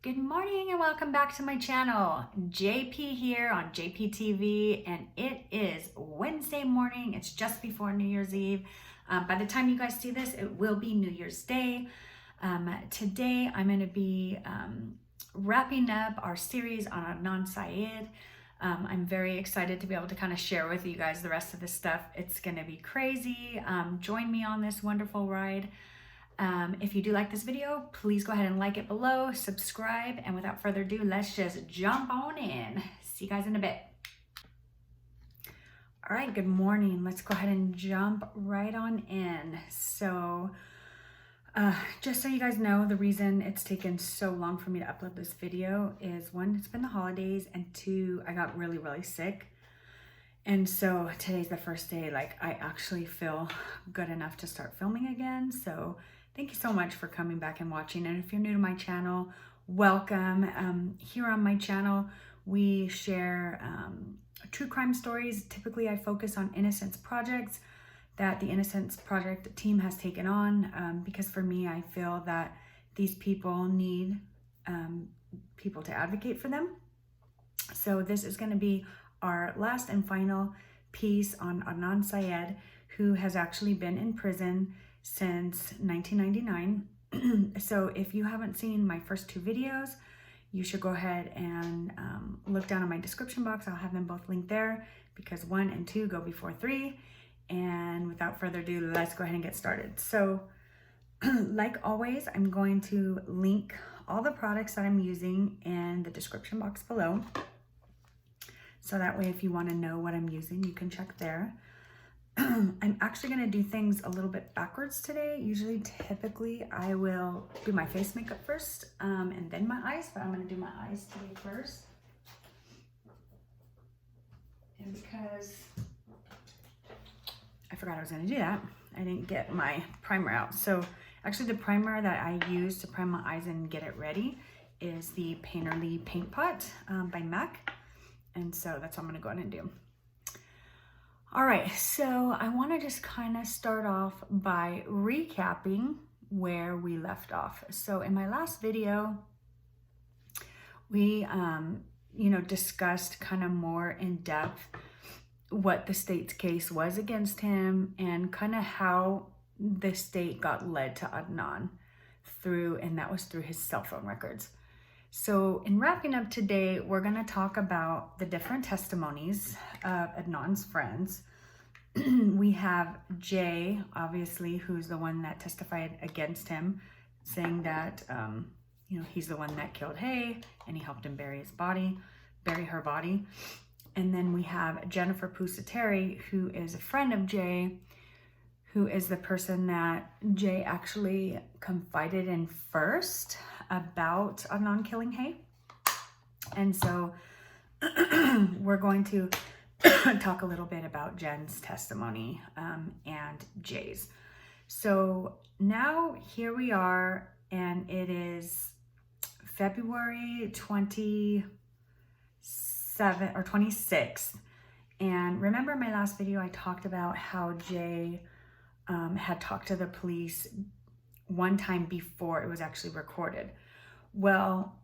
Good morning and welcome back to my channel. JP here on JP TV, and it is Wednesday morning. It's just before New Year's Eve. By the time you guys see this, it will be New Year's Day. Today I'm going to be wrapping up our series on Adnan Syed. I'm very excited to be able to kind of share with you guys the rest of this stuff. It's going to be crazy. Join me on this wonderful ride. If you do like this video, please go ahead and like it below, subscribe, and without further ado, let's just jump on in. See you guys in a bit. All right, good morning. Let's go ahead and jump right on in. So, just so you guys know, the reason it's taken so long for me to upload this video is one, it's been the holidays, and two, I got really sick. And so today's the first day, like, I actually feel good enough to start filming again. So thank you so much for coming back and watching. And if you're new to my channel, welcome. Here on my channel, we share true crime stories. Typically, I focus on innocence projects that the Innocence Project team has taken on, because for me, I feel that these people need people to advocate for them. So this is going to be our last and final piece on Adnan Syed, who has actually been in prison since 1999. So if you haven't seen my first two videos, you should go ahead and look down in my description box. I'll have them both linked there because 1 and 2 go before 3. And without further ado, let's go ahead and get started. So like always, I'm going to link all the products that I'm using in the description box below. So that way, if you want to know what I'm using, you can check there. I'm actually going to do things a little bit backwards today. Typically, I will do my face makeup first and then my eyes, but I'm going to do my eyes today first. And because I forgot I was going to do that, I didn't get my primer out. So actually, the primer that I use to prime my eyes and get it ready is the Painterly Paint Pot by MAC. And so that's what I'm going to go ahead and do. All right, so I want to just kind of start off by recapping where we left off. So in my last video, we, discussed kind of more in depth what the state's case was against him and kind of how the state got led to Adnan and that was through his cell phone records. So in wrapping up today, we're going to talk about the different testimonies of Adnan's friends. We have Jay, obviously, who's the one that testified against him, saying that, he's the one that killed Hay and he helped him bury her body. And then we have Jennifer Pusateri, who is a friend of Jay, who is the person that Jay actually confided in first about Adnan killing Hay. And so we're going to talk a little bit about Jen's testimony and Jay's. So now here we are, and it is February 27th or 26th. And remember in my last video, I talked about how Jay had talked to the police one time before it was actually recorded. Well,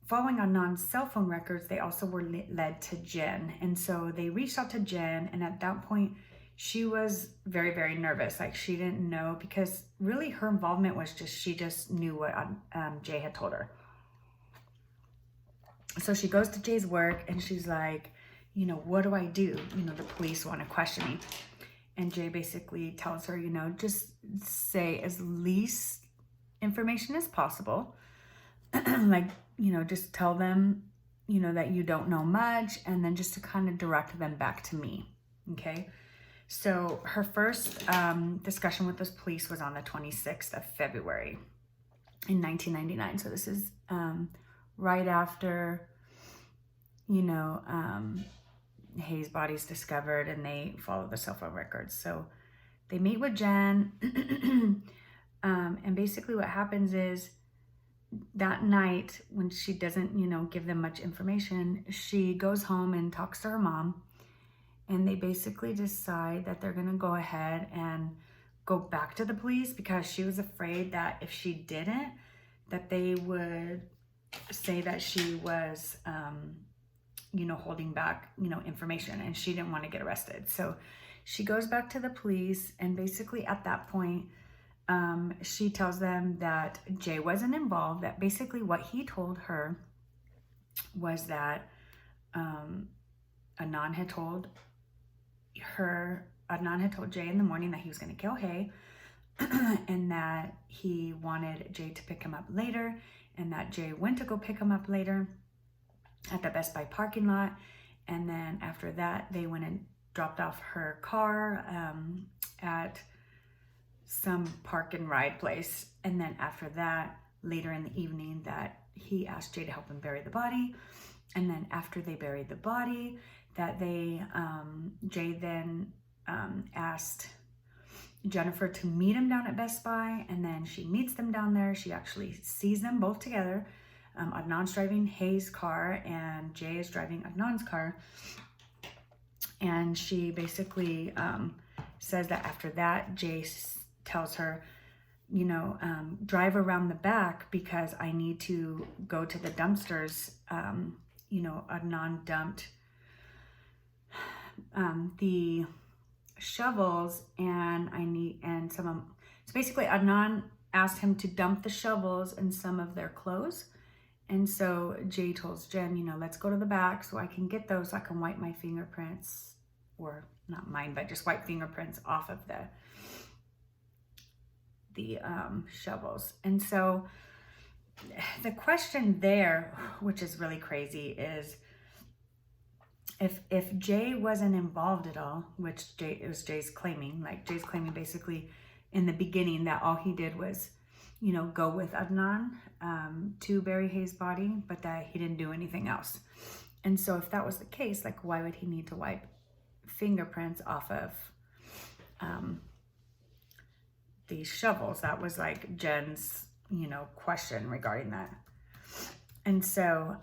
following Adnan's cell phone records, they also were led to Jen. And so they reached out to Jen, and at that point, she was very nervous. Like, she didn't know, because really her involvement was she just knew what Jay had told her. So she goes to Jay's work and she's like, what do I do? The police want to question me. And Jay basically tells her, just say as least information as possible. Just tell them, that you don't know much, and then just to kind of direct them back to me. Okay. So her first discussion with those police was on the 26th of February in 1999. So this is right after, Hay's body's discovered, and they follow the cell phone records. So they meet with Jen, and basically what happens is that night, when she doesn't, give them much information, she goes home and talks to her mom, and they basically decide that they're gonna go ahead and go back to the police because she was afraid that if she didn't, that they would say that she was, you know, holding back, you know, information, and she didn't want to get arrested. So she goes back to the police, and basically at that point, she tells them that Jay wasn't involved, that basically what he told her was that Adnan had told Jay in the morning that he was going to kill Hay, and that he wanted Jay to pick him up later, and that Jay went to go pick him up later at the Best Buy parking lot. And then after that, they went and dropped off her car at some park and ride place. And then after that, later in the evening, that he asked Jay to help him bury the body. And then after they buried the body, that Jay then asked Jennifer to meet him down at Best Buy, and then she meets them down there. She actually sees them both together. Adnan's driving Hay's car, and Jay is driving Adnan's car. And she basically says that after that, Jay tells her, you know, drive around the back because I need to go to the dumpsters. You know, Adnan dumped the shovels, and some of them. So basically Adnan asked him to dump the shovels and some of their clothes. And so Jay tells Jen, you know, let's go to the back so I can get those, so I can wipe my fingerprints, or not mine, but just wipe fingerprints off of the shovels. And so the question there, which is really crazy, is if Jay wasn't involved at all, which it was Jay's claiming, like Jay's claiming basically in the beginning that all he did was, you know, go with Adnan to bury Hay's body, but that he didn't do anything else. And so if that was the case, like, why would he need to wipe fingerprints off of these shovels? That was like Jen's, you know, question regarding that. And so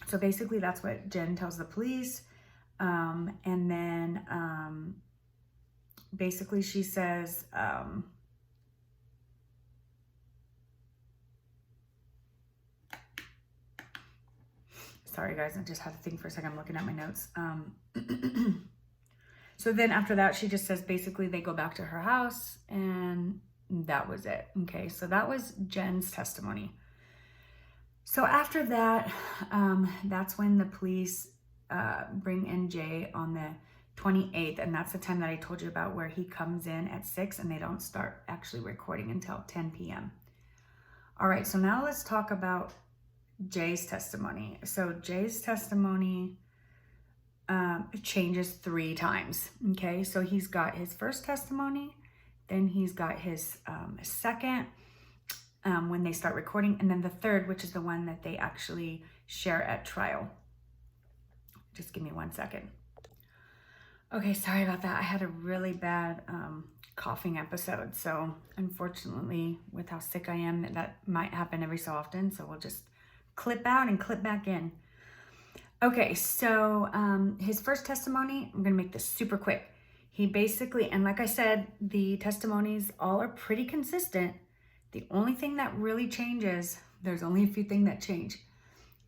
so basically that's what Jen tells the police. And then basically she says, sorry guys, I just had to think for a second. I'm looking at my notes. So then after that, she just says basically they go back to her house, and that was it. Okay, so that was Jen's testimony. So after that, that's when the police bring in Jay on the 28th, and that's the time that I told you about, where he comes in at 6 and they don't start actually recording until 10 p.m. All right, so now let's talk about Jay's testimony. So Jay's testimony changes 3 times. Okay, so he's got his first testimony, then he's got his second when they start recording, and then the third, which is the one that they actually share at trial. Just give me 1 second. Okay, sorry about that. I had a really bad coughing episode, so unfortunately, with how sick I am, that might happen every so often, so we'll just clip out and clip back in. Okay, so his first testimony, I'm gonna make this super quick. He basically, and like I said, the testimonies all are pretty consistent. The only thing that really changes, there's only a few things that change,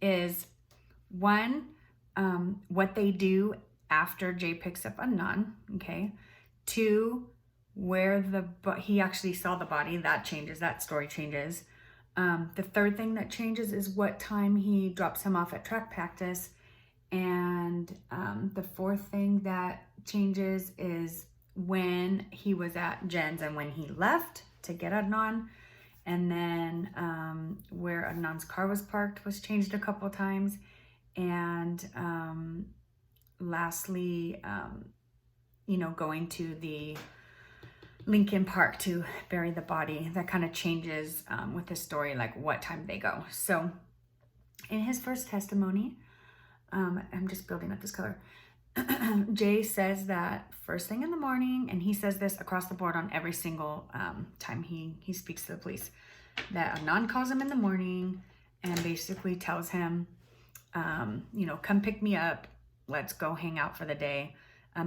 is 1, what they do after Jay picks up Adnan, okay? 2, where he actually saw the body, that changes, that story changes. The third thing that changes is what time he drops him off at track practice. And the fourth thing that changes is when he was at Jen's and when he left to get Adnan. And then where Adnan's car was parked was changed a couple times. And lastly, you know, going to the Lincoln Park to bury the body, that kind of changes with the story, like what time they go. So in his first testimony, I'm just building up this color. Jay says that first thing in the morning, and he says this across the board on every single time he speaks to the police, that Adnan calls him in the morning and basically tells him, you know, come pick me up, let's go hang out for the day.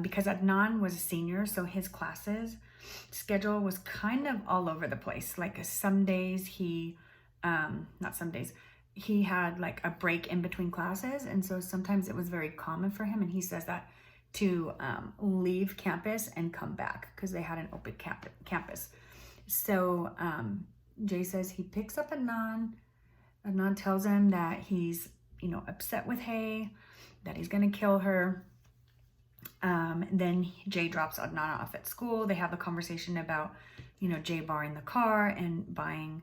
Because Adnan was a senior, so his classes schedule was kind of all over the place. Like some days he not some days, he had like a break in between classes. And so sometimes it was very common for him. And he says that to leave campus and come back because they had an open campus. So Jay says he picks up Adnan. Adnan tells him that he's, you know, upset with Hay, that he's going to kill her. Then Jay drops Adnan off at school. They have a conversation about, you know, Jay borrowing the car and buying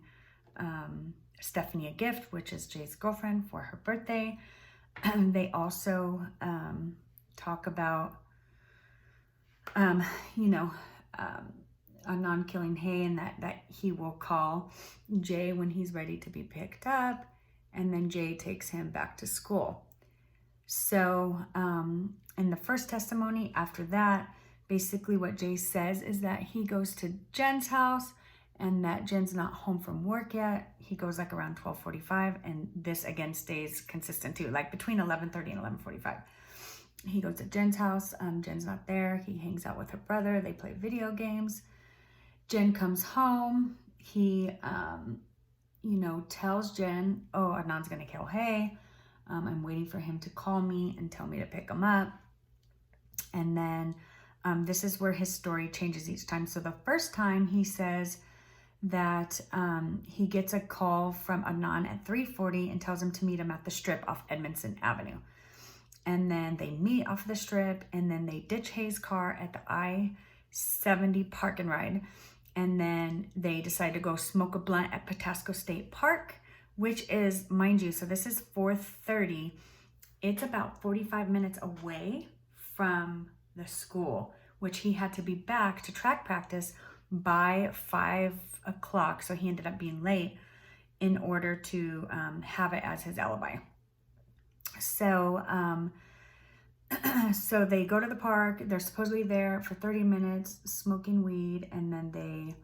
Stephanie a gift, which is Jay's girlfriend, for her birthday. They also talk about, you know, Adnan killing Hay, and that he will call Jay when he's ready to be picked up, and then Jay takes him back to school. So in the first testimony, after that, basically what Jay says is that he goes to Jen's house and that Jen's not home from work yet. He goes like around 12:45, and this again stays consistent too, like between 11:30 and 11:45. He goes to Jen's house. Jen's not there. He hangs out with her brother. They play video games. Jen comes home. He, you know, tells Jen, oh, Adnan's going to kill Hay. I'm waiting for him to call me and tell me to pick him up. And then this is where his story changes each time. So the first time he says that he gets a call from Adnan at 3:40 and tells him to meet him at the strip off Edmondson Avenue. And then they meet off the strip, and then they ditch Hay's car at the I-70 park and ride. And then they decide to go smoke a blunt at Patapsco State Park, which is, mind you, so this is 4:30. It's about 45 minutes away from the school, which he had to be back to track practice by 5 o'clock. So he ended up being late in order to have it as his alibi. So, so they go to the park. They're supposedly there for 30 minutes smoking weed, and then they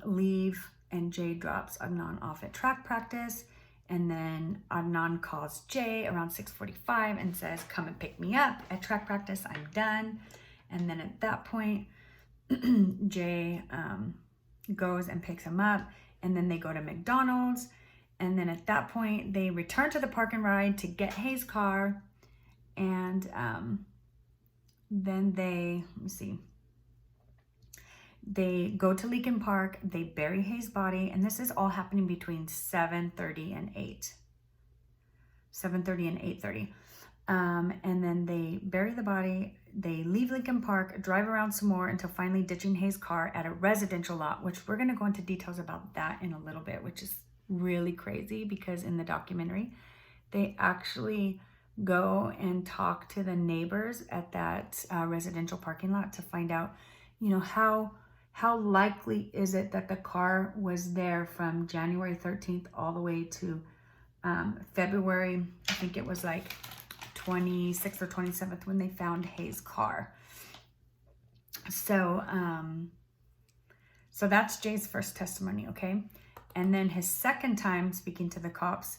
leave, and Jay drops Adnan off at track practice. And then Adnan calls Jay around 6:45 and says, come and pick me up at track practice. I'm done. And then at that point, Jay goes and picks him up, and then they go to McDonald's. And then at that point, they return to the park and ride to get Hay's car. And then they, let me see, they go to Leakin Park, they bury Hay's body, and this is all happening between 7:30 and 8. 7:30 and 8:30. And then they bury the body, they leave Leakin Park, drive around some more until finally ditching Hay's car at a residential lot, which we're going to go into details about that in a little bit, which is really crazy because in the documentary, they actually go and talk to the neighbors at that residential parking lot to find out, you know, how likely is it that the car was there from January 13th all the way to February, I think it was like 26th or 27th when they found Hay's car. So, so that's Jay's first testimony, okay? And then his second time speaking to the cops,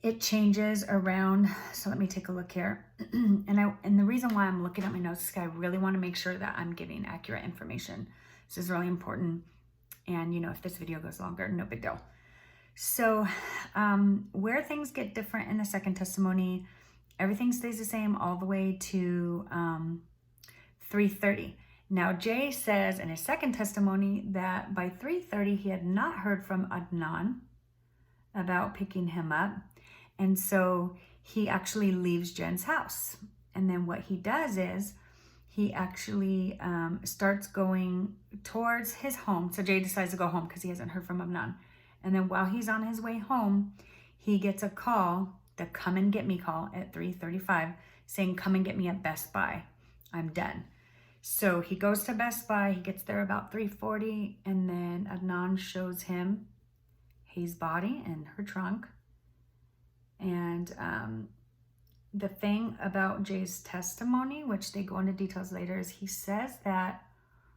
it changes around, so let me take a look here. And the reason why I'm looking at my notes is because I really want to make sure that I'm giving accurate information. This is really important. And, you know, if this video goes longer, no big deal. So where things get different in the second testimony, everything stays the same all the way to 3:30. Now, Jay says in his second testimony that by 3:30, he had not heard from Adnan about picking him up. And so he actually leaves Jen's house. And then what he does is he actually starts going towards his home. So Jay decides to go home because he hasn't heard from Adnan. And then while he's on his way home, he gets a call, the come and get me call at 3:35, saying, come and get me at Best Buy. I'm done. So he goes to Best Buy. He gets there about 3:40. And then Adnan shows him Hay's body in her trunk. And the thing about Jay's testimony, which they go into details later, is he says that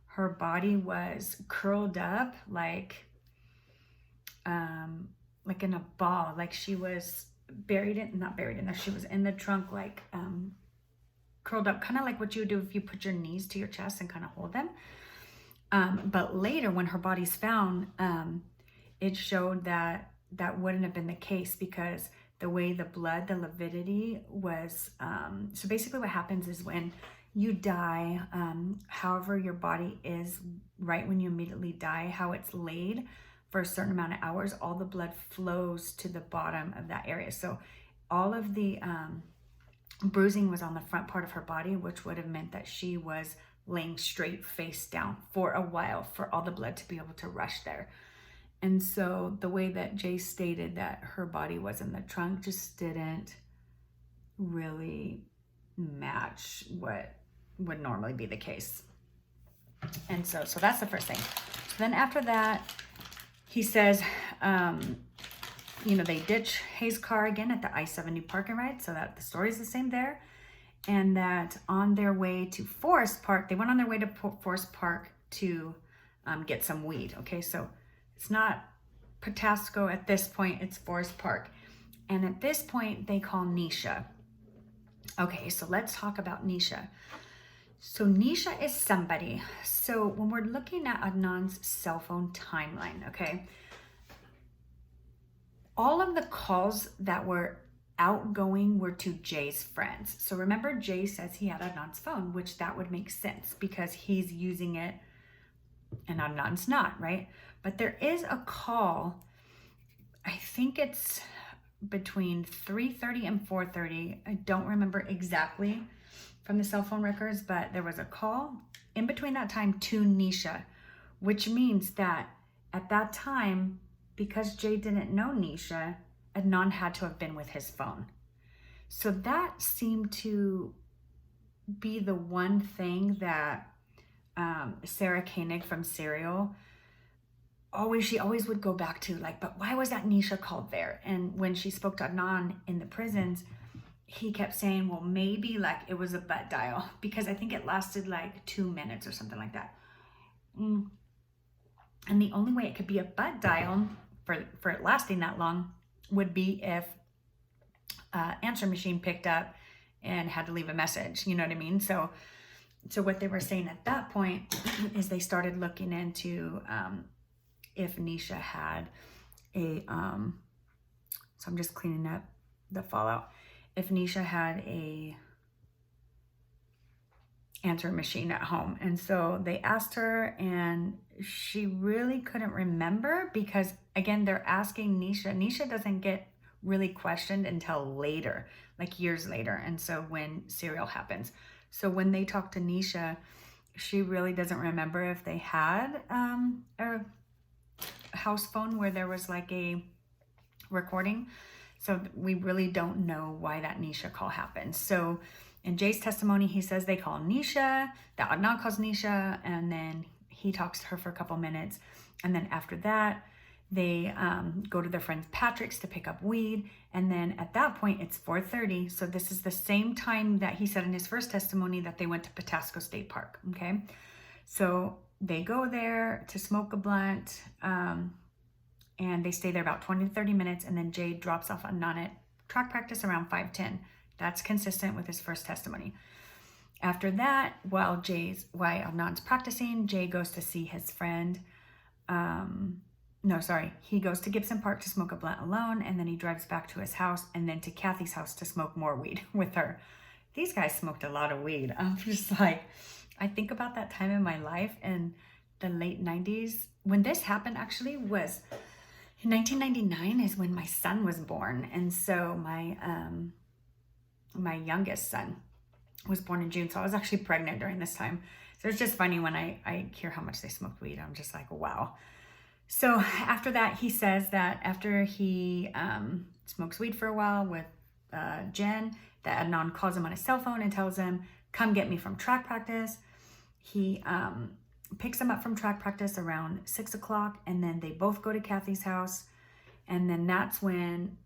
her body was curled up like in a ball, like she was not buried in there, she was in the trunk, like curled up, kind of like what you would do if you put your knees to your chest and kind of hold them. But later when her body's found, it showed that that wouldn't have been the case, because the way the blood, the lividity was, so basically what happens is when you die, however your body is right when you immediately die, how it's laid for a certain amount of hours, all the blood flows to the bottom of that area. So all of the bruising was on the front part of her body, which would have meant that she was laying straight face down for a while for all the blood to be able to rush there. And so the way that Jay stated that her body was in the trunk just didn't really match what would normally be the case. And so that's the first thing. So then after that, he says, you know, they ditch Hayes' car again at the I-70 parking ride, so that the story's the same there. And that on their way to Forest Park, they went on their way to Forest Park to get some weed. Okay, so it's not Patapsco at this point, it's Forest Park. And at this point, they call Nisha. Okay, so let's talk about Nisha. So Nisha is somebody. So when we're looking at Adnan's cell phone timeline, okay, all of the calls that were outgoing were to Jay's friends. So remember, Jay says he had Adnan's phone, which that would make sense because he's using it and Adnan's not, right? But there is a call, I think it's between 3:30 and 4:30. I don't remember exactly from the cell phone records, but there was a call in between that time to Nisha, which means that at that time, because Jay didn't know Nisha, Adnan had to have been with his phone. So that seemed to be the one thing that Sarah Koenig from Serial, she always would go back to, like, but why was that Nisha called there? And when she spoke to Adnan in the prisons, he kept saying, well, maybe like it was a butt dial, because I think it lasted like 2 minutes or something like that. And the only way it could be a butt dial for it lasting that long would be if answer machine picked up and had to leave a message, you know what I mean? So what they were saying at that point is they started looking into if Nisha had a, so I'm just cleaning up the fallout, if Nisha had a answering machine at home. And so they asked her and she really couldn't remember, because again, they're asking Nisha. Nisha doesn't get really questioned until later, like years later. And so when Serial happens. So when they talk to Nisha, she really doesn't remember if they had a house phone where there was like a recording. So we really don't know why that Nisha call happened. So in Jay's testimony, he says they call Nisha, that Adnan calls Nisha, and then he talks to her for a couple minutes. And then after that, they go to their friend Patrick's to pick up weed. And then at that point, it's 4:30. So this is the same time that he said in his first testimony that they went to Patapsco State Park, okay? So they go there to smoke a blunt, and they stay there about 20 to 30 minutes, and then Jay drops off Adnan at track practice around 5:10. That's consistent with his first testimony. After that, while Adnan's practicing, Jay goes to see his friend. He goes to Gibson Park to smoke a blunt alone, and then he drives back to his house and then to Kathy's house to smoke more weed with her. These guys smoked a lot of weed. I'm just like, I think about that time in my life in the late 90s. When this happened actually was in 1999 is when my son was born. And so my youngest son was born in June. So I was actually pregnant during this time. So it's just funny when I hear how much they smoked weed. I'm just like, wow. So after that, he says that after he smokes weed for a while with Jen, that Adnan calls him on his cell phone and tells him, come get me from track practice. He picks him up from track practice around 6 o'clock, and then they both go to Kathy's house. And then that's when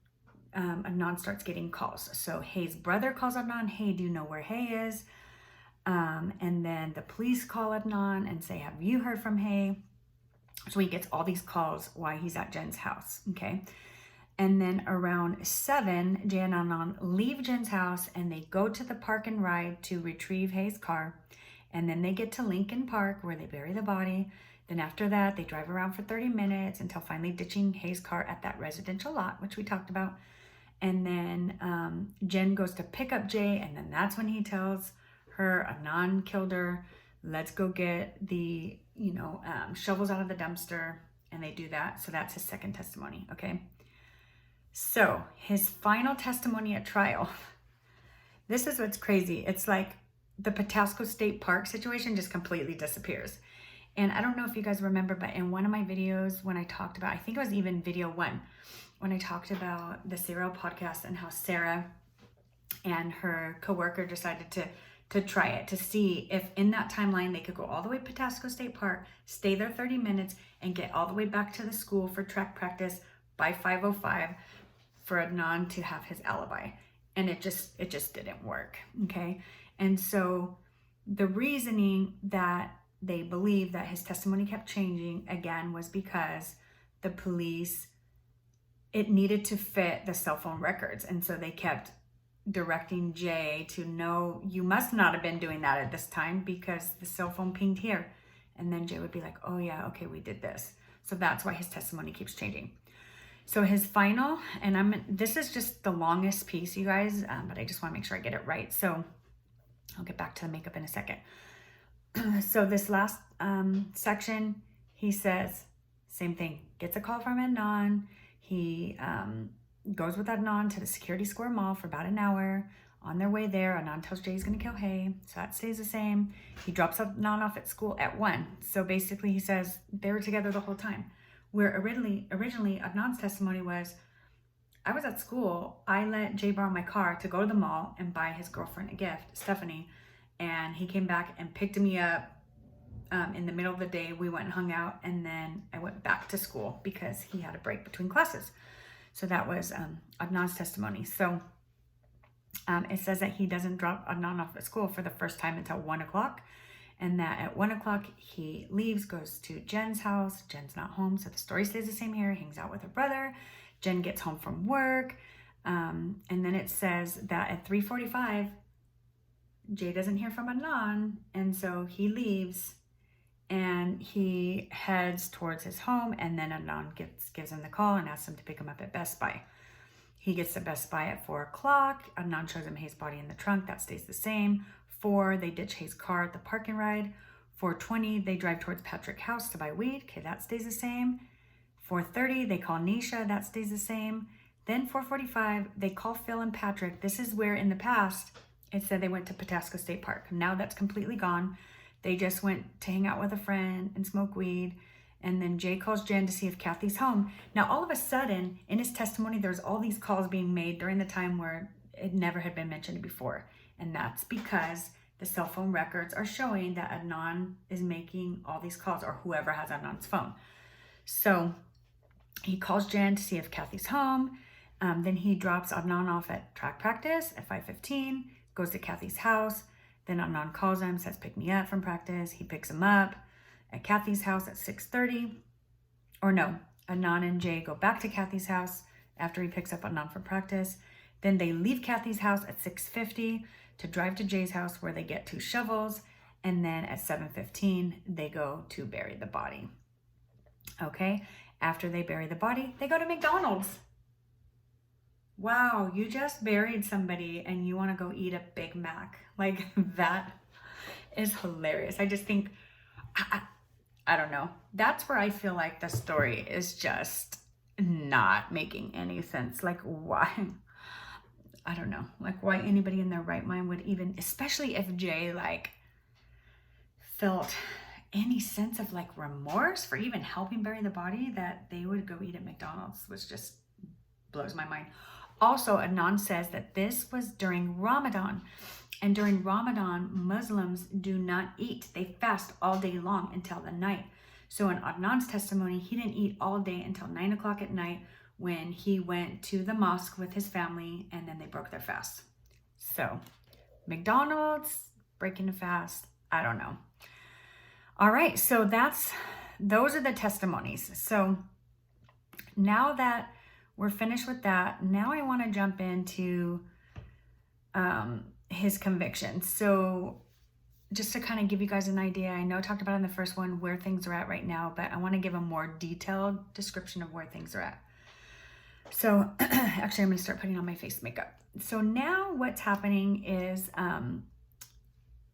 Adnan starts getting calls. So Hay's brother calls Adnan, hey, do you know where Hay is? And then the police call Adnan and say, have you heard from Hay? So he gets all these calls while he's at Jen's house, okay? And then around 7, Jay and Adnan leave Jen's house and they go to the park and ride to retrieve Hay's car. And then they get to Lincoln Park where they bury the body. Then after that, they drive around for 30 minutes until finally ditching Hayes' car at that residential lot, which we talked about. And then Jen goes to pick up Jay, and then that's when he tells her Adnan killed her. Let's go get the, shovels out of the dumpster, and they do that. So that's his second testimony, okay? So his final testimony at trial, this is what's crazy. It's like the Patapsco State Park situation just completely disappears. And I don't know if you guys remember, but in one of my videos when I talked about, I think it was even video 1, when I talked about the Serial podcast and how Sarah and her coworker decided to try it, to see if in that timeline they could go all the way to Patapsco State Park, stay there 30 minutes, and get all the way back to the school for track practice by 5:05 for Adnan to have his alibi. And it just didn't work, okay? And so the reasoning that they believe that his testimony kept changing again was because the police, it needed to fit the cell phone records. And so they kept directing Jay to, no, you must not have been doing that at this time because the cell phone pinged here. And then Jay would be like, oh yeah, okay, we did this. So that's why his testimony keeps changing. So his final, and this is just the longest piece, you guys, but I just want to make sure I get it right. So I'll get back to the makeup in a second. So this last section, he says, same thing, gets a call from Adnan. He goes with Adnan to the Security Square Mall for about an hour. On their way there, Adnan tells Jay he's gonna kill Hay, so that stays the same. He drops Adnan off at school at 1. So basically he says they were together the whole time. Where originally Adnan's testimony was, I was at school, I let Jay borrow my car to go to the mall and buy his girlfriend a gift, Stephanie, and he came back and picked me up in the middle of the day. We went and hung out, and then I went back to school because he had a break between classes. So that was Adnan's testimony. So it says that he doesn't drop Adnan off at school for the first time until 1 o'clock. And that at 1 o'clock, he leaves, goes to Jen's house. Jen's not home, so the story stays the same here. Hangs out with her brother. Jen gets home from work. And then it says that at 3:45, Jay doesn't hear from Adnan. And so he leaves and he heads towards his home. And then Adnan gives him the call and asks him to pick him up at Best Buy. He gets to Best Buy at 4 o'clock. Adnan shows him Hayes' body in the trunk. That stays the same. 4, they ditch Hayes' car at the park and ride. 4:20, they drive towards Patrick's house to buy weed. Okay, that stays the same. 4:30, they call Nisha. That stays the same. Then 4:45, they call Phil and Patrick. This is where in the past, it said they went to Patapsco State Park. Now that's completely gone. They just went to hang out with a friend and smoke weed. And then Jay calls Jen to see if Kathy's home. Now, all of a sudden, in his testimony, there's all these calls being made during the time where it never had been mentioned before. And that's because the cell phone records are showing that Adnan is making all these calls, or whoever has Adnan's phone. So he calls Jen to see if Kathy's home. Then he drops Adnan off at track practice at 5:15, goes to Kathy's house. Then Adnan calls him, says, pick me up from practice. He picks him up at Kathy's house at 6:30. Or no, Adnan and Jay go back to Kathy's house after he picks up Adnan from practice. Then they leave Kathy's house at 6:50 to drive to Jay's house where they get 2 shovels. And then at 7:15, they go to bury the body. Okay, after they bury the body, they go to McDonald's. Wow, you just buried somebody and you want to go eat a Big Mac. Like, that is hilarious. I just think, I don't know. That's where I feel like the story is just not making any sense. Like, why? I don't know. Like, why anybody in their right mind would even, especially if Jay, like, felt any sense of, like, remorse for even helping bury the body, that they would go eat at McDonald's, which just blows my mind. Also, Adnan says that this was during Ramadan. And during Ramadan, Muslims do not eat. They fast all day long until the night. So in Adnan's testimony, he didn't eat all day until 9 o'clock at night when he went to the mosque with his family, and then they broke their fast. So McDonald's, breaking the fast, I don't know. All right, so those are the testimonies. So now that we're finished with that, now I want to jump into his conviction. So just to kind of give you guys an idea, I know I talked about in the first one where things are at right now, but I want to give a more detailed description of where things are at. So actually, I'm going to start putting on my face makeup. So now what's happening is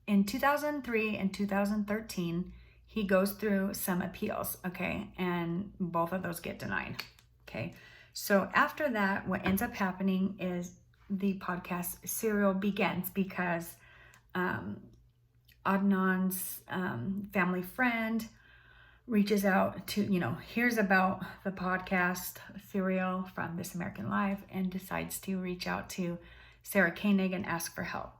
in 2003 and 2013, he goes through some appeals, okay? And both of those get denied, okay? So after that, what ends up happening is the podcast serial begins because Adnan's family friend reaches out to, hears about the podcast serial from This American Life and decides to reach out to Sarah Koenig and ask for help.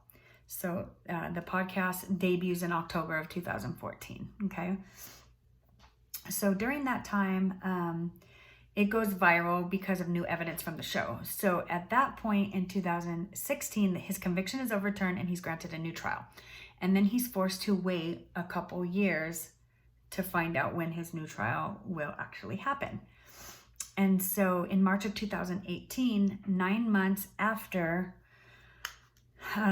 So the podcast debuts in October of 2014, okay? So during that time, it goes viral because of new evidence from the show. So at that point in 2016, his conviction is overturned and he's granted a new trial. And then he's forced to wait a couple years to find out when his new trial will actually happen. And so in March of 2018, 9 months after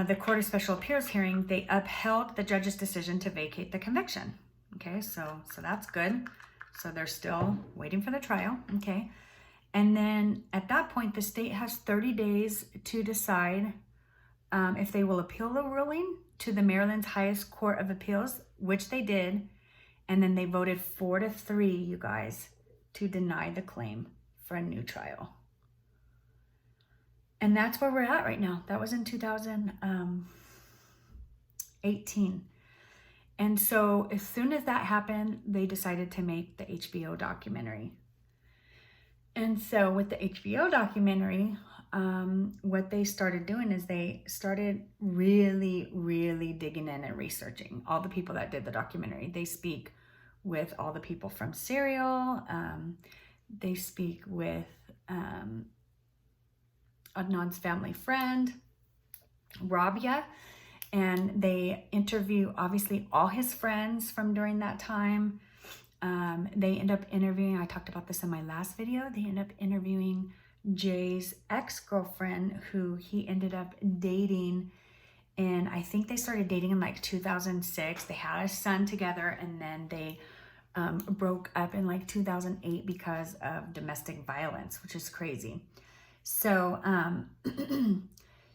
the Court of Special Appeals hearing, they upheld the judge's decision to vacate the conviction. Okay, so that's good. So they're still waiting for the trial, okay? And then at that point, the state has 30 days to decide if they will appeal the ruling to the Maryland's highest court of appeals, which they did. And then they voted 4-3, you guys, to deny the claim for a new trial. And that's where we're at right now. That was in 2018. And so as soon as that happened, they decided to make the HBO documentary. And so with the HBO documentary, what they started doing is they started really, really digging in and researching all the people that did the documentary. They speak with all the people from Serial. They speak with Adnan's family friend, Rabia, and they interview obviously all his friends from during that time. They end up interviewing, I talked about this in my last video, they end up interviewing Jay's ex-girlfriend who he ended up dating, and I think they started dating in like 2006. They had a son together, and then they broke up in like 2008 because of domestic violence, which is crazy. So,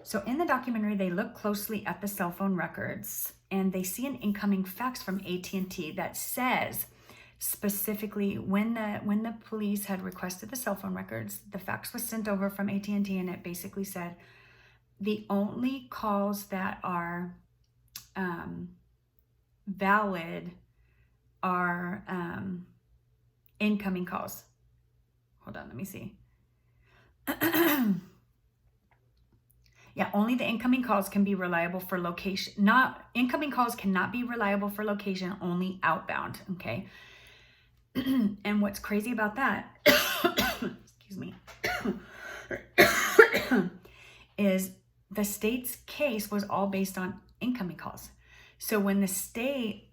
so in the documentary, they look closely at the cell phone records, and they see an incoming fax from AT&T that says specifically when the police had requested the cell phone records, the fax was sent over from AT&T, and it basically said the only calls that are valid are incoming calls. Hold on, let me see. Yeah, only the incoming calls can be reliable for location. Incoming calls cannot be reliable for location, only outbound, okay? And what's crazy about that, excuse me, is the state's case was all based on incoming calls. So when the state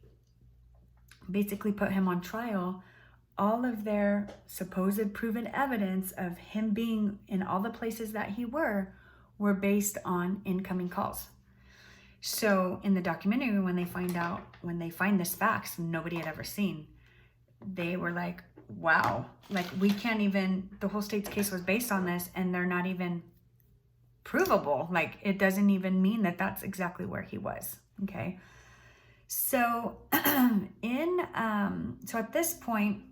basically put him on trial, all of their supposed proven evidence of him being in all the places that he were based on incoming calls. So in the documentary, when they find this fax nobody had ever seen, they were like, wow, like we can't even, the whole state's case was based on this and they're not even provable. Like it doesn't even mean that that's exactly where he was, okay? So so at this point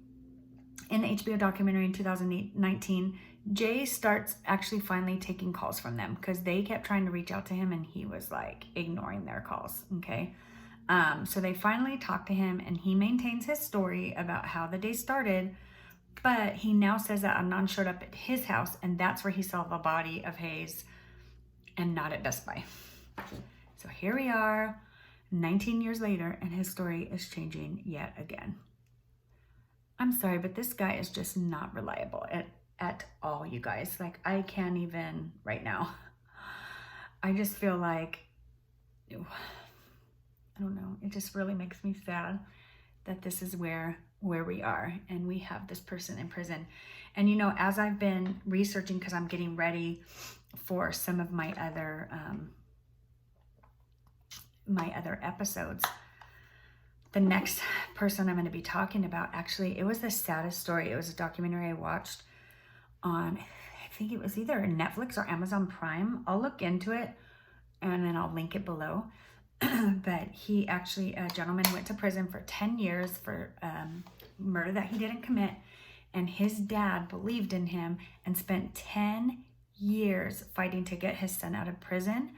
in the HBO documentary in 2019, Jay starts actually finally taking calls from them because they kept trying to reach out to him and he was like ignoring their calls, okay? So they finally talked to him and he maintains his story about how the day started, but he now says that Adnan showed up at his house and that's where he saw the body of Hayes and not at Best Buy. So here we are 19 years later and his story is changing yet again. I'm sorry, but this guy is just not reliable at all, you guys. Like I can't even right now. I just feel like, I don't know, it just really makes me sad that this is where we are and we have this person in prison. And you know, as I've been researching, because I'm getting ready for some of my other my other episodes. The next person I'm going to be talking about, actually, it was the saddest story. It was a documentary I watched on, I think it was either Netflix or Amazon Prime. I'll look into it and then I'll link it below. But he actually, a gentleman went to prison for 10 years for murder that he didn't commit. And his dad believed in him and spent 10 years fighting to get his son out of prison.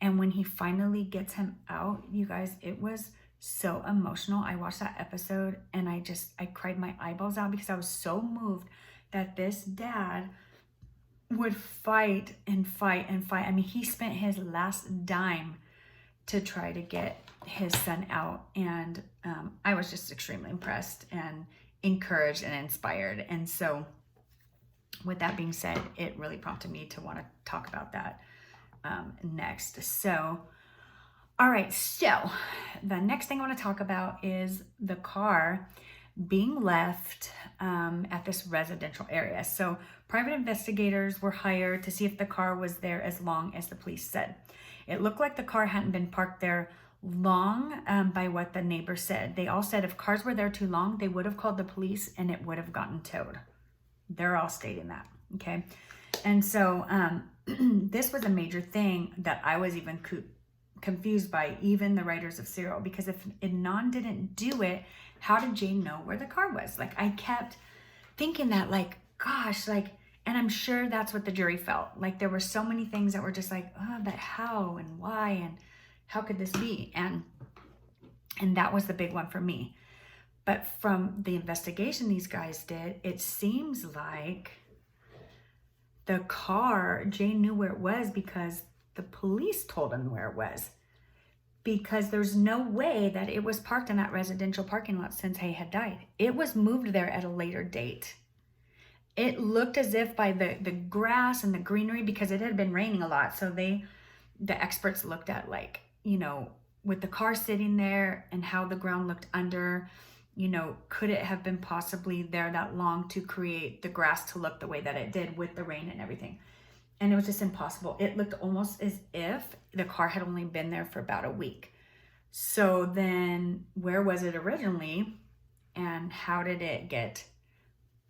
And when he finally gets him out, you guys, it was so emotional. I watched that episode and I cried my eyeballs out because I was so moved that this dad would fight and fight and fight. I mean, he spent his last dime to try to get his son out. And I was just extremely impressed and encouraged and inspired. And so with that being said, it really prompted me to want to talk about that next. So, all right. So the next thing I want to talk about is the car being left at this residential area. So private investigators were hired to see if the car was there as long as the police said. It looked like the car hadn't been parked there long by what the neighbors said. They all said if cars were there too long, they would have called the police and it would have gotten towed. They're all stating that, okay? And so this was a major thing that I was even confused by, even the writers of Serial, because if Adnan didn't do it, how did Jay know where the car was? Like, I kept thinking that, like, gosh, like, and I'm sure that's what the jury felt. Like, there were so many things that were just like, oh, but how and why and how could this be? And that was the big one for me. But from the investigation these guys did, it seems like the car, Jay knew where it was because the police told him where it was. Because there's no way that it was parked in that residential parking lot since Hay had died. It was moved there at a later date. It looked as if by the grass and the greenery, because it had been raining a lot. So the experts looked at, like, you know, with the car sitting there and how the ground looked under, you know, could it have been possibly there that long to create the grass to look the way that it did with the rain and everything? And it was just impossible. It looked almost as if the car had only been there for about a week. So then where was it originally? And how did it get,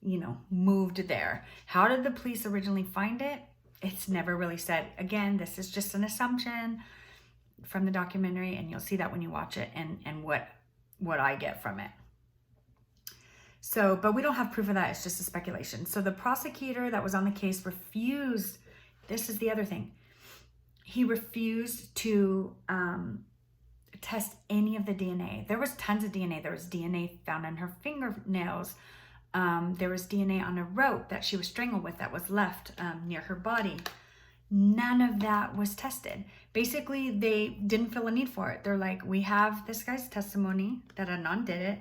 you know, moved there? How did the police originally find it? It's never really said. Again, this is just an assumption from the documentary, and you'll see that when you watch it and what I get from it. So, but we don't have proof of that. It's just a speculation. So the prosecutor that was on the case refused. This is the other thing. He refused to test any of the DNA. There was tons of DNA. There was DNA found on her fingernails. There was DNA on a rope that she was strangled with that was left near her body. None of that was tested. Basically, they didn't feel a need for it. They're like, we have this guy's testimony that Adnan did it.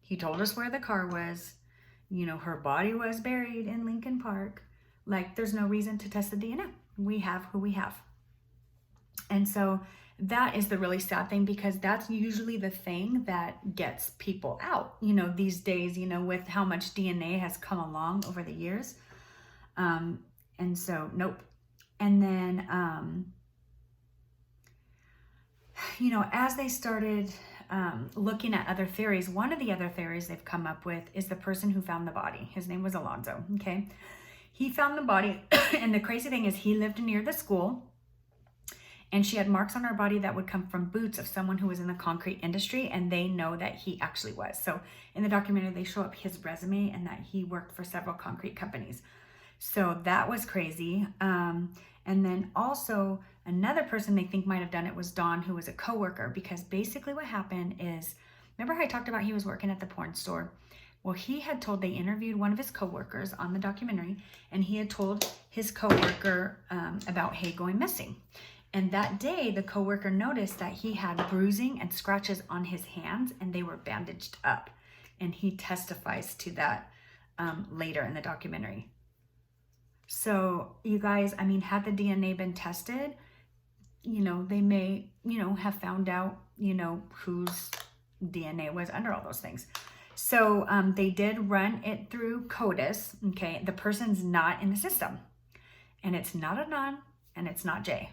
He told us where the car was. You know, her body was buried in Lincoln Park. Like, there's no reason to test the DNA. We have who we have. And so that is the really sad thing, because that's usually the thing that gets people out, you know, these days, you know, with how much DNA has come along over the years. And so, nope. And then, you know, as they started looking at other theories, one of the other theories they've come up with is the person who found the body. His name was Alonzo, okay? He found the body, and the crazy thing is he lived near the school, and she had marks on her body that would come from boots of someone who was in the concrete industry, and they know that he actually was. So in the documentary, they show up his resume and that he worked for several concrete companies. So that was crazy. And then also another person they think might have done it was Dawn, who was a coworker, because basically what happened is, remember how I talked about he was working at the porn store? Well, he had told, they interviewed one of his coworkers on the documentary, and he had told his coworker about Hay going missing. And that day, the coworker noticed that he had bruising and scratches on his hands, and they were bandaged up. And he testifies to that later in the documentary. So, you guys, I mean, had the DNA been tested, you know, they may, you know, have found out, you know, whose DNA was under all those things. So they did run it through CODIS, okay? The person's not in the system. And it's not Adnan, and it's not Jay.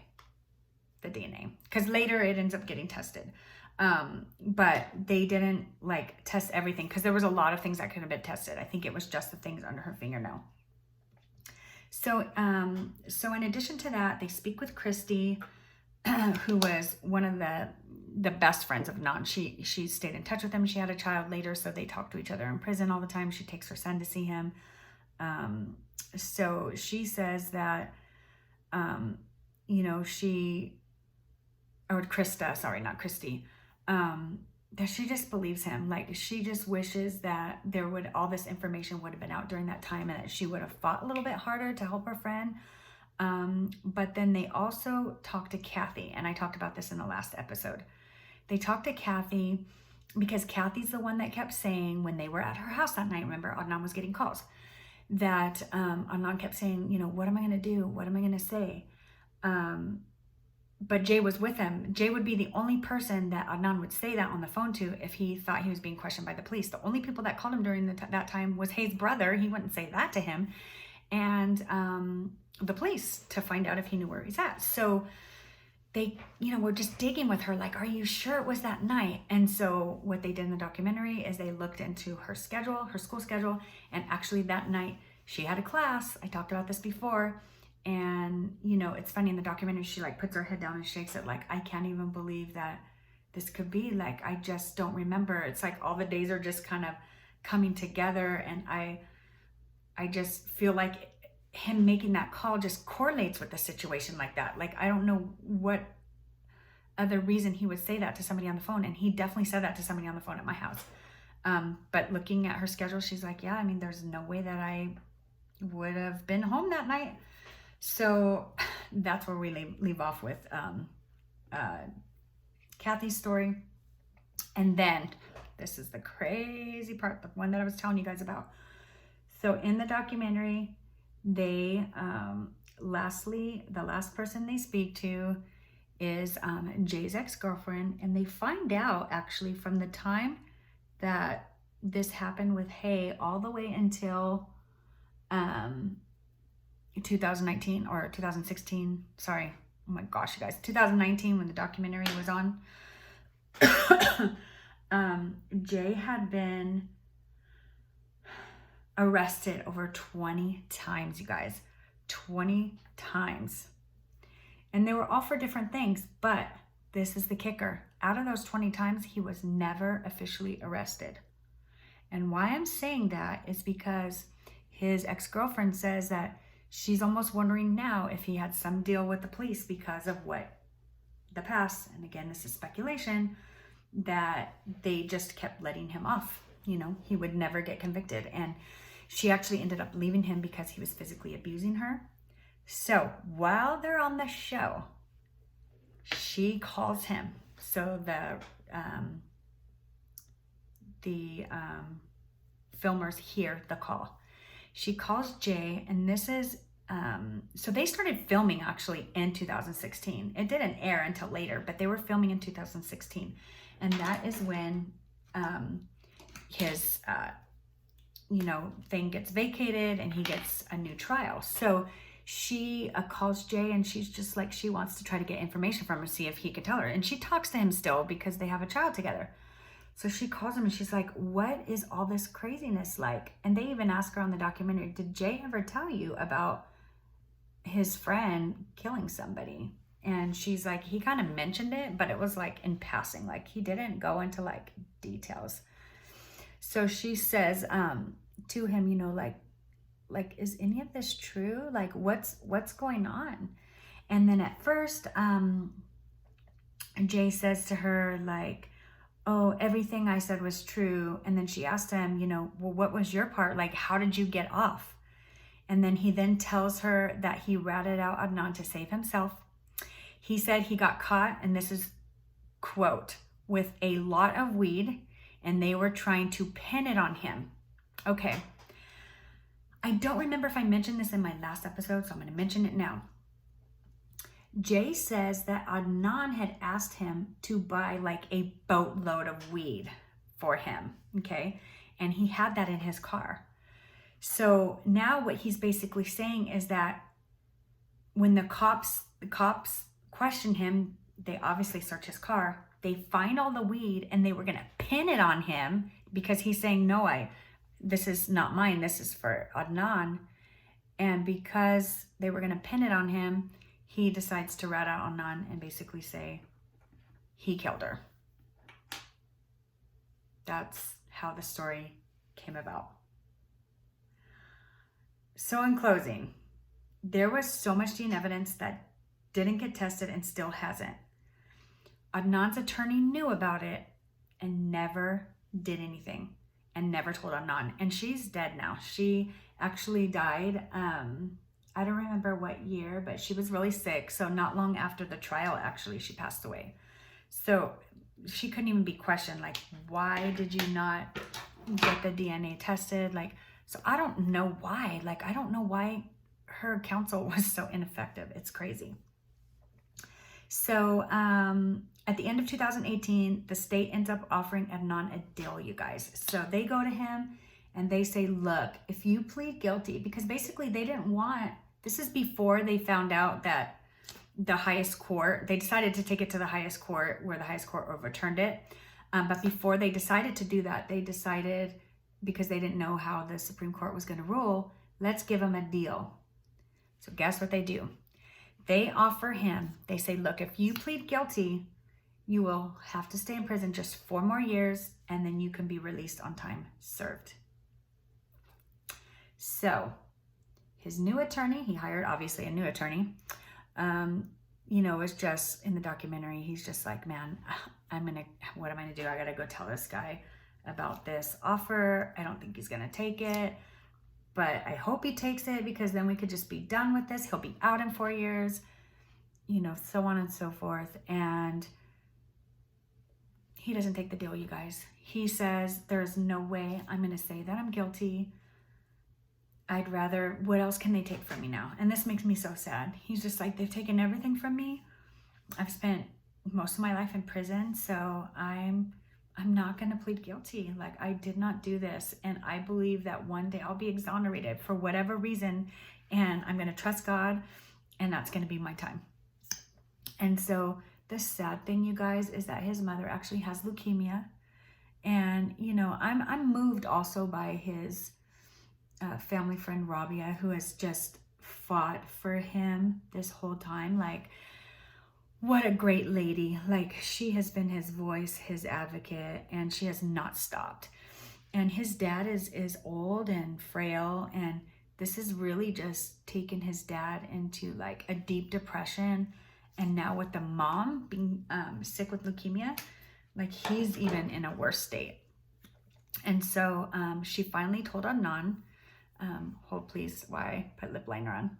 the DNA, because later it ends up getting tested. But they didn't like test everything, because there was a lot of things that could have been tested. I think it was just the things under her fingernail. So, so in addition to that, they speak with Christy, who was one of the best friends of Adnan. She stayed in touch with him. She had a child later, so they talked to each other in prison all the time. She takes her son to see him. So she says that, you know, Krista, sorry, not Christy, that she just believes him. Like, she just wishes that all this information would have been out during that time, and that she would have fought a little bit harder to help her friend. But then they also talked to Kathy, and I talked about this in the last episode. They talked to Kathy because Kathy's the one that kept saying, when they were at her house that night, remember, Adnan was getting calls, that Adnan kept saying, you know, what am I going to do? What am I going to say? But Jay was with him. Jay would be the only person that Adnan would say that on the phone to if he thought he was being questioned by the police. The only people that called him during that time was Hayes' brother. He wouldn't say that to him. And the police, to find out if he knew where he's at. So they, you know, were just digging with her, like, are you sure it was that night? And so what they did in the documentary is they looked into her schedule, her school schedule, and actually that night she had a class. I talked about this before. And, you know, it's funny in the documentary, she like puts her head down and shakes it, like, I can't even believe that this could be, like, I just don't remember. It's like all the days are just kind of coming together, and I just feel like him making that call just correlates with the situation like that. Like, I don't know what other reason he would say that to somebody on the phone, and he definitely said that to somebody on the phone at my house. But looking at her schedule, she's like, yeah, I mean, there's no way that I would have been home that night. So that's where we leave off with Kathy's story. And then this is the crazy part, the one that I was telling you guys about. So in the documentary, they lastly, the last person they speak to is Jay's ex-girlfriend, and they find out actually from the time that this happened with Hay all the way until 2019 or 2016, sorry, oh my gosh, you guys, 2019, when the documentary was on. Jay had been arrested over 20 times, you guys, 20 times. And they were all for different things, but this is the kicker. Out of those 20 times, he was never officially arrested. And why I'm saying that is because his ex-girlfriend says that she's almost wondering now if he had some deal with the police because of what the past, and again, this is speculation, that they just kept letting him off. You know, he would never get convicted. And she actually ended up leaving him because he was physically abusing her. So while they're on the show, she calls him. So the filmers hear the call. She calls Jay, and this is, so they started filming actually in 2016. It didn't air until later, but they were filming in 2016. And that is when his, you know, thing gets vacated and he gets a new trial. So she calls Jay, and she's just like, she wants to try to get information from him, see if he could tell her. And she talks to him still because they have a child together. So she calls him and she's like, what is all this craziness like? And they even ask her on the documentary, did Jay ever tell you about his friend killing somebody? And she's like, he kind of mentioned it, but it was like in passing, like he didn't go into like details. So she says to him, you know, like, is any of this true? Like, what's going on? And then at first, Jay says to her, like, oh, everything I said was true. And then she asked him, you know, well, what was your part? Like, how did you get off? And then he then tells her that he ratted out Adnan to save himself. He said he got caught, and this is, quote, with a lot of weed, and they were trying to pin it on him. Okay. I don't remember if I mentioned this in my last episode, so I'm going to mention it now. Jay says that Adnan had asked him to buy like a boatload of weed for him, okay? And he had that in his car. So now what he's basically saying is that when the cops question him. They obviously search his car. They find all the weed, and they were going to pin it on him because he's saying, no, this is not mine. This is for Adnan. And because they were going to pin it on him, he decides to rat out Adnan and basically say he killed her. That's how the story came about. So in closing, there was so much DNA evidence that didn't get tested and still hasn't. Adnan's attorney knew about it and never did anything and never told Adnan. And she's dead now. She actually died, I don't remember what year, but she was really sick. So not long after the trial, actually, she passed away. So she couldn't even be questioned, like, why did you not get the DNA tested? Like, so I don't know why. Like, I don't know why her counsel was so ineffective. It's crazy. So at the end of 2018, the state ends up offering Adnan a deal, you guys. So they go to him and they say, look, if you plead guilty, because basically they didn't want, this is before they found out that the highest court, they decided to take it to the highest court, where the highest court overturned it. But before they decided to do that, they decided, because they didn't know how the Supreme Court was going to rule, let's give him a deal. So guess what they do? They offer him, they say, look, if you plead guilty, you will have to stay in prison just 4 more years, and then you can be released on time served. So his new attorney, he hired obviously a new attorney, was just in the documentary. He's just like, man, what am I gonna do? I gotta go tell this guy about this offer. I don't think he's gonna take it, but I hope he takes it, because then we could just be done with this. He'll be out in 4 years, so on and so forth. And he doesn't take the deal, you guys. He says, there's no way I'm gonna say that I'm guilty. I'd rather, what else can they take from me now? And this makes me so sad. He's just like, they've taken everything from me. I've spent most of my life in prison, so I'm not gonna plead guilty. Like, I did not do this. And I believe that one day I'll be exonerated for whatever reason, and I'm gonna trust God, and that's gonna be my time. And so the sad thing, you guys, is that his mother actually has leukemia. And, I'm moved also by his family friend Rabia, who has just fought for him this whole time. Like, what a great lady. Like, she has been his voice, his advocate, and she has not stopped. And his dad is old and frail, and this has really just taken his dad into like a deep depression. And now with the mom being sick with leukemia, like, he's even in a worse state. And so she finally told Adnan, hold please while I put lip liner on.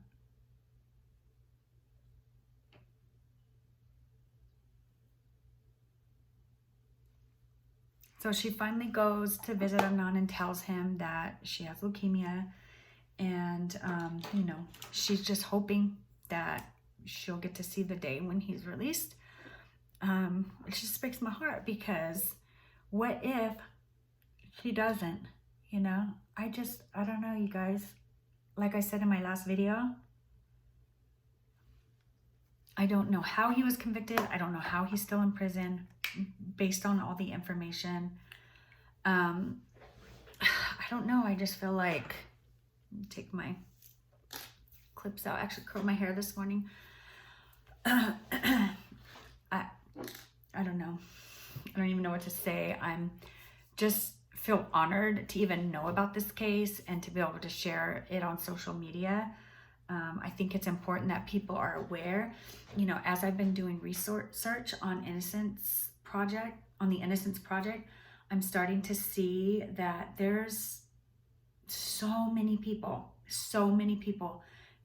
So she finally goes to visit Adnan and tells him that she has leukemia. And, she's just hoping that she'll get to see the day when he's released. It just breaks my heart, because what if he doesn't, I don't know, you guys. Like I said in my last video, I don't know how he was convicted. I don't know how he's still in prison based on all the information. I don't know. I just feel like, take my clips out. I actually curled my hair this morning. I don't know. I don't even know what to say. I'm just feel honored to even know about this case and to be able to share it on social media. I think it's important that people are aware. As I've been doing research on Innocence Project, I'm starting to see that there's so many people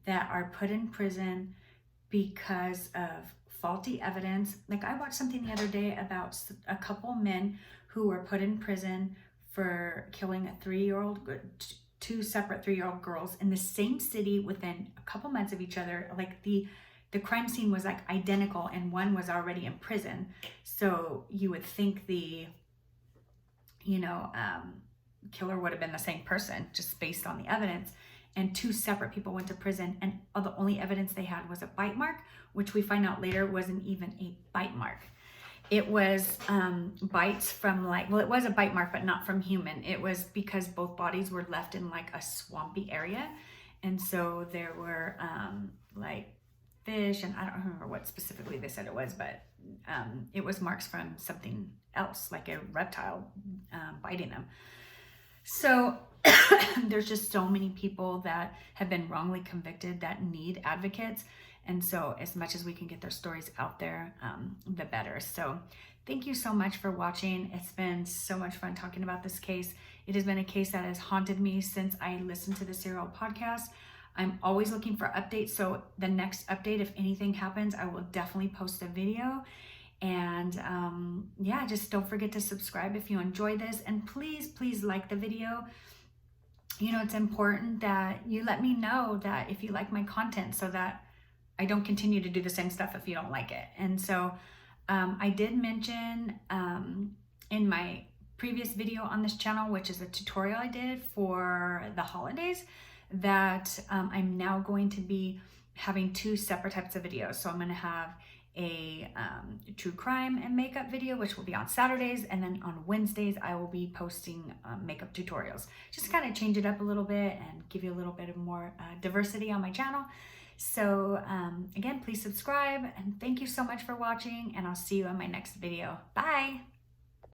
that are put in prison because of faulty evidence. Like, I watched something the other day about a couple men who were put in prison for killing two separate 3-year-old girls in the same city within a couple months of each other. Like, the crime scene was like identical, and one was already in prison. So you would think the killer would have been the same person, just based on the evidence. and 2 separate people went to prison, and the only evidence they had was a bite mark, which we find out later wasn't even a bite mark. It was bites from like, well, it was a bite mark, but not from human. It was because both bodies were left in like a swampy area. And so there were like fish, and I don't remember what specifically they said it was, but it was marks from something else, like a reptile biting them. So there's just so many people that have been wrongly convicted that need advocates. And so as much as we can get their stories out there, the better. So thank you so much for watching. It's been so much fun talking about this case. It has been a case that has haunted me since I listened to the Serial podcast. I'm always looking for updates. So the next update, if anything happens, I will definitely post a video. And yeah, just don't forget to subscribe if you enjoy this. And please, please like the video. You know, it's important that you let me know that if you like my content, so that I don't continue to do the same stuff if you don't like it. And so I did mention in my previous video on this channel, which is a tutorial I did for the holidays, that I'm now going to be having 2 separate types of videos. So I'm going to have a true crime and makeup video, which will be on Saturdays, and then on Wednesdays I will be posting makeup tutorials. Just kind of change it up a little bit and give you a little bit of more diversity on my channel. So again, please subscribe, and thank you so much for watching, and I'll see you in my next video. Bye.